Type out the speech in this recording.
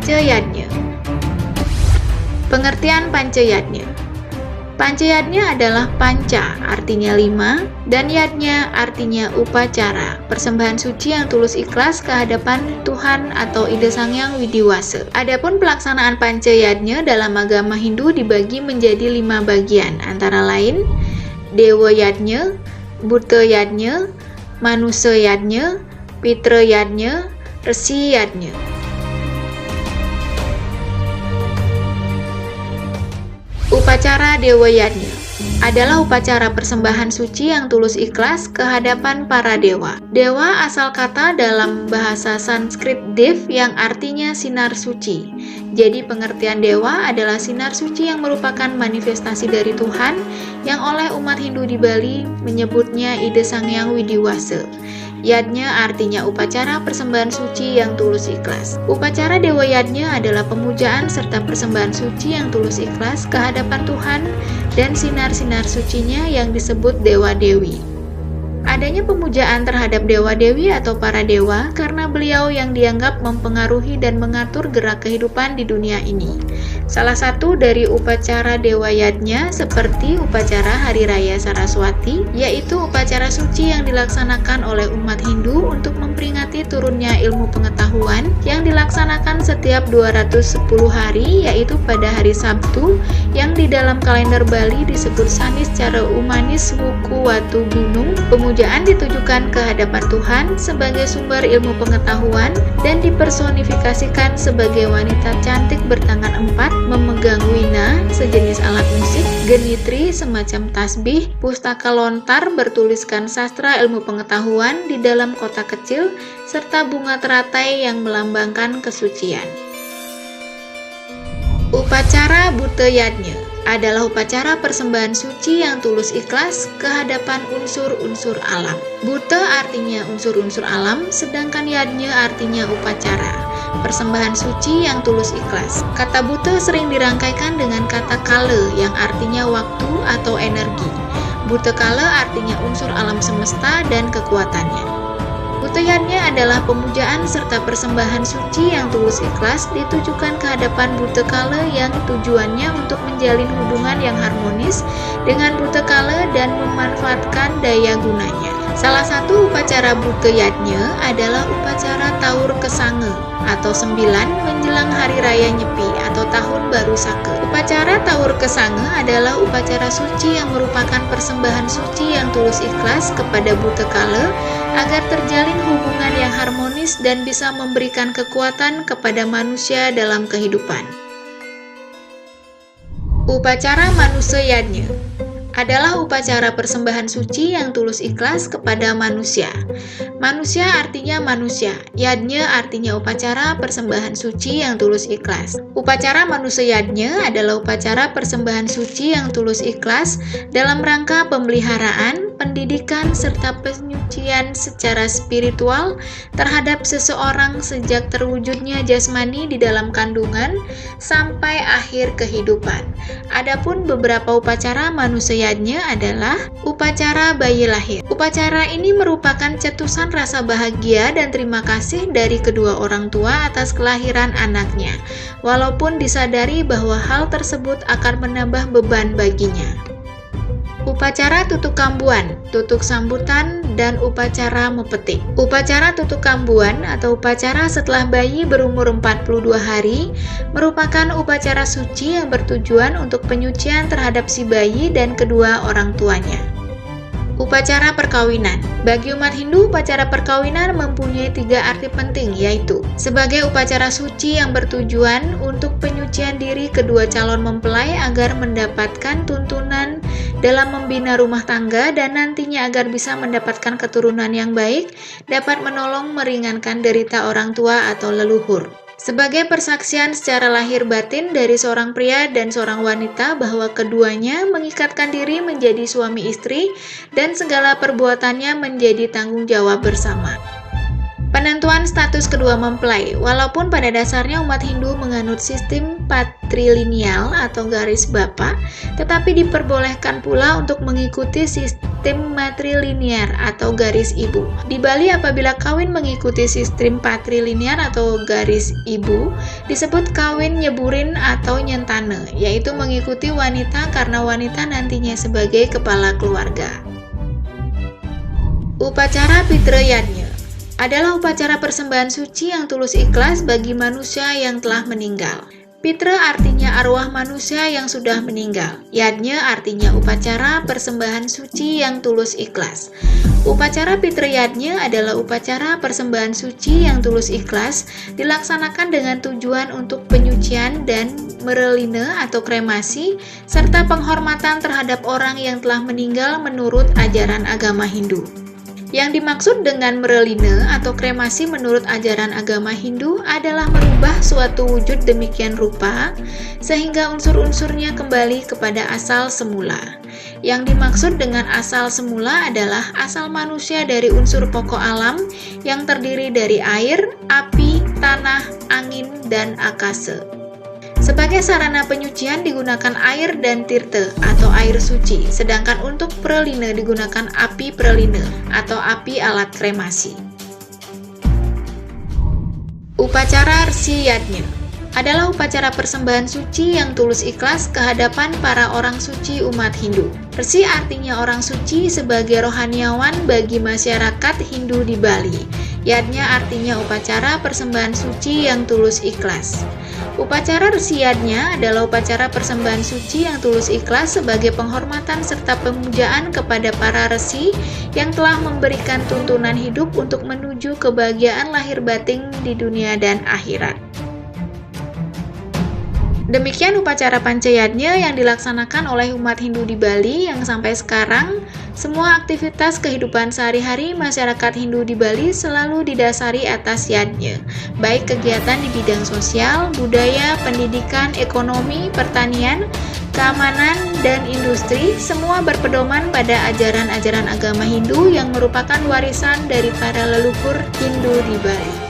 Pancayadnya. Pengertian Pancayadnya. Pancayadnya adalah panca, artinya 5, dan yadnya artinya upacara, persembahan suci yang tulus ikhlas ke hadapan Tuhan atau Ida Sang Hyang Widiwasa. Adapun pelaksanaan pancayadnya dalam agama Hindu dibagi menjadi 5 bagian, antara lain Dewa Yadnya, Buta Yadnya, Manusa Yadnya, Pitra Yadnya, Resi Yadnya. Upacara Dewa Yadnya adalah upacara persembahan suci yang tulus ikhlas ke hadapan para dewa. Dewa asal kata dalam bahasa Sanskrit Dev yang artinya sinar suci. Jadi pengertian dewa adalah sinar suci yang merupakan manifestasi dari Tuhan yang oleh umat Hindu di Bali menyebutnya Ida Sang Hyang Widiwasa. Yadnya artinya upacara persembahan suci yang tulus ikhlas. Upacara Dewa Yadnya adalah pemujaan serta persembahan suci yang tulus ikhlas ke hadapan Tuhan dan sinar-sinar sucinya yang disebut Dewa Dewi. Adanya pemujaan terhadap Dewa Dewi atau para dewa karena beliau yang dianggap mempengaruhi dan mengatur gerak kehidupan di dunia ini. Salah satu dari upacara Dewa Yadnya seperti upacara Hari Raya Saraswati, yaitu upacara suci yang dilaksanakan oleh umat Hindu untuk memperingati turunnya ilmu pengetahuan yang dilaksanakan setiap 210 hari, yaitu pada hari Sabtu yang di dalam kalender Bali disebut Sanis cara Umanis Wuku Watu Gunung. Pemujaan ditujukan ke hadapan Tuhan sebagai sumber ilmu pengetahuan dan dipersonifikasikan sebagai wanita cantik bertangan 4 memegang wina, sejenis alat musik, genitri, semacam tasbih, pustaka lontar bertuliskan sastra ilmu pengetahuan di dalam kotak kecil, serta bunga teratai yang melambangkan kesucian. Upacara Buta Yadnya adalah upacara persembahan suci yang tulus ikhlas ke hadapan unsur-unsur alam. Buta artinya unsur-unsur alam, sedangkan Yadnya artinya upacara persembahan suci yang tulus ikhlas. Kata buta sering dirangkaikan dengan kata kala yang artinya waktu atau energi. Buta kala artinya unsur alam semesta dan kekuatannya. Buta Yadnya adalah pemujaan serta persembahan suci yang tulus ikhlas ditujukan ke hadapan buta kala yang tujuannya untuk menjalin hubungan yang harmonis dengan buta kala dan memanfaatkan daya gunanya. Salah satu upacara Buta Yadnya adalah upacara Taur Kesange atau 9 menjelang Hari Raya Nyepi atau Tahun Baru Saka. Upacara Taur Kesange adalah upacara suci yang merupakan persembahan suci yang tulus ikhlas kepada buta kala agar terjalin hubungan yang harmonis dan bisa memberikan kekuatan kepada manusia dalam kehidupan. Upacara Manusa Yadnya adalah upacara persembahan suci yang tulus ikhlas kepada manusia. Manusia artinya manusia, Yadnya artinya upacara persembahan suci yang tulus ikhlas. Upacara Manusa Yadnya adalah upacara persembahan suci yang tulus ikhlas dalam rangka pemeliharaan, pendidikan, serta penyucian secara spiritual terhadap seseorang sejak terwujudnya jasmani di dalam kandungan sampai akhir kehidupan. Adapun beberapa upacara Manusa Yadnya adalah upacara bayi lahir. Upacara ini merupakan cetusan rasa bahagia dan terima kasih dari kedua orang tua atas kelahiran anaknya, walaupun disadari bahwa hal tersebut akan menambah beban baginya. Upacara tutuk kambuan, tutuk sambutan, dan upacara mepetik. Upacara tutuk kambuan atau upacara setelah bayi berumur 42 hari merupakan upacara suci yang bertujuan untuk penyucian terhadap si bayi dan kedua orang tuanya. Upacara perkawinan. Bagi umat Hindu, upacara perkawinan mempunyai 3 arti penting, yaitu sebagai upacara suci yang bertujuan untuk penyucian diri kedua calon mempelai agar mendapatkan tuntunan dalam membina rumah tangga dan nantinya agar bisa mendapatkan keturunan yang baik, dapat menolong meringankan derita orang tua atau leluhur. Sebagai persaksian secara lahir batin dari seorang pria dan seorang wanita bahwa keduanya mengikatkan diri menjadi suami istri dan segala perbuatannya menjadi tanggung jawab bersama. Penentuan status kedua mempelai. Walaupun pada dasarnya umat Hindu menganut sistem patrilineal atau garis bapa, tetapi diperbolehkan pula untuk mengikuti sistem matrilinear atau garis ibu. Di Bali, apabila kawin mengikuti sistem patrilinear atau garis ibu, disebut kawin nyeburin atau nyentane, yaitu mengikuti wanita karena wanita nantinya sebagai kepala keluarga. Upacara Pitra Yadnya adalah upacara persembahan suci yang tulus ikhlas bagi manusia yang telah meninggal. Pitra artinya arwah manusia yang sudah meninggal. Yadnya artinya upacara persembahan suci yang tulus ikhlas. Upacara Pitra Yadnya adalah upacara persembahan suci yang tulus ikhlas dilaksanakan dengan tujuan untuk penyucian dan mereline atau kremasi serta penghormatan terhadap orang yang telah meninggal menurut ajaran agama Hindu. Yang dimaksud dengan mereline atau kremasi menurut ajaran agama Hindu adalah merubah suatu wujud demikian rupa sehingga unsur-unsurnya kembali kepada asal semula. Yang dimaksud dengan asal semula adalah asal manusia dari unsur pokok alam yang terdiri dari air, api, tanah, angin, dan akase. Sebagai sarana penyucian digunakan air dan tirte atau air suci, sedangkan untuk preline digunakan api preline atau api alat kremasi. Upacara Rsi Yadnya adalah upacara persembahan suci yang tulus ikhlas kehadapan para orang suci umat Hindu. Rsi artinya orang suci sebagai rohaniawan bagi masyarakat Hindu di Bali. Yadnya artinya upacara persembahan suci yang tulus ikhlas. Upacara Rsi Yadnya adalah upacara persembahan suci yang tulus ikhlas sebagai penghormatan serta pemujaan kepada para resi yang telah memberikan tuntunan hidup untuk menuju kebahagiaan lahir batin di dunia dan akhirat. Demikian upacara Pancayadnya yang dilaksanakan oleh umat Hindu di Bali yang sampai sekarang semua aktivitas kehidupan sehari-hari masyarakat Hindu di Bali selalu didasari atas yadnya, baik kegiatan di bidang sosial, budaya, pendidikan, ekonomi, pertanian, keamanan, dan industri, semua berpedoman pada ajaran-ajaran agama Hindu yang merupakan warisan dari para leluhur Hindu di Bali.